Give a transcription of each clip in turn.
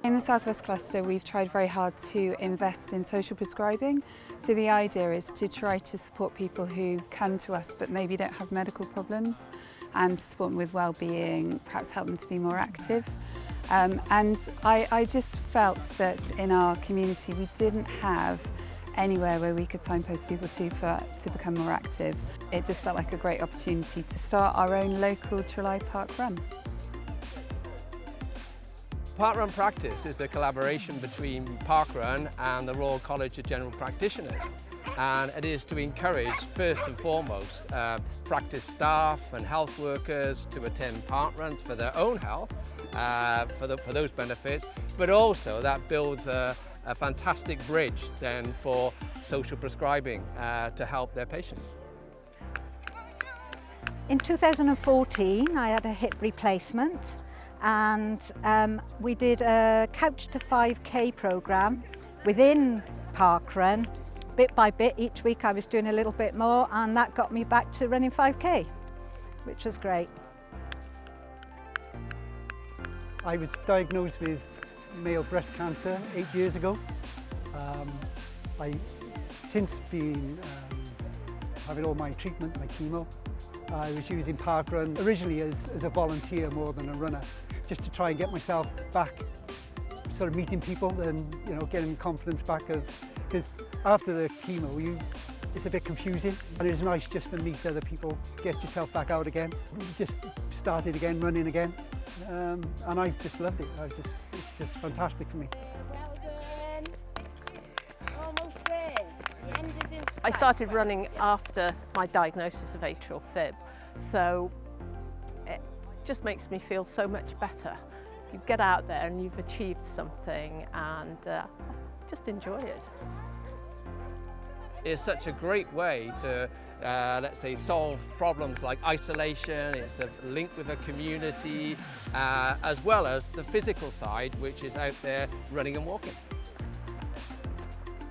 In the South West Cluster, we've tried very hard to invest in social prescribing. So the idea is to try to support people who come to us but maybe don't have medical problems, and to support them with well-being, perhaps help them to be more active. And I just felt that in our community we didn't have anywhere where we could signpost people to become more active. It just felt like a great opportunity to start our own local Tralee Park Run. Parkrun Practice is a collaboration between Parkrun and the Royal College of General Practitioners, and it is to encourage, first and foremost, practice staff and health workers to attend parkruns for their own health, for those benefits, but also that builds a fantastic bridge then for social prescribing to help their patients. In 2014 I had a hip replacement, and we did a Couch to 5K programme within Parkrun. Bit by bit, each week I was doing a little bit more, and that got me back to running 5K, which was great. I was diagnosed with male breast cancer 8 years ago. I've since been having all my treatment, my chemo. I was using Parkrun originally as a volunteer more than a runner, just to try and get myself back, sort of meeting people and getting confidence back. Because after the chemo, it's a bit confusing, and it's nice just to meet other people, get yourself back out again. Just started again, running again, and I just loved it. It's just fantastic for me. Well done. Almost there. The end is in sight. I started running after my diagnosis of atrial fib, so it just makes me feel so much better. You get out there and you've achieved something, and just enjoy it. It's such a great way to, let's say, solve problems like isolation. It's a link with the community, as well as the physical side, which is out there running and walking.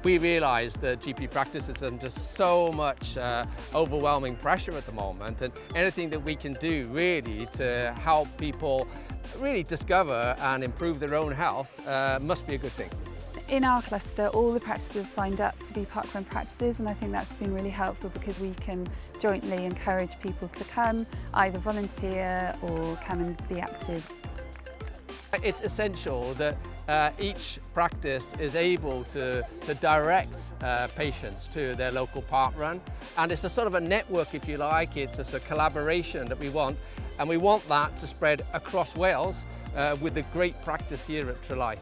We realise that GP practice is under so much overwhelming pressure at the moment, and anything that we can do really to help people really discover and improve their own health must be a good thing. In our cluster, all the practices have signed up to be parkrun practices, and I think that's been really helpful because we can jointly encourage people to come, either volunteer or come and be active. It's essential that each practice is able to direct patients to their local parkrun, and it's a sort of a network, if you like. It's a sort of collaboration that we want, and we want that to spread across Wales with the great practice here at Tralee.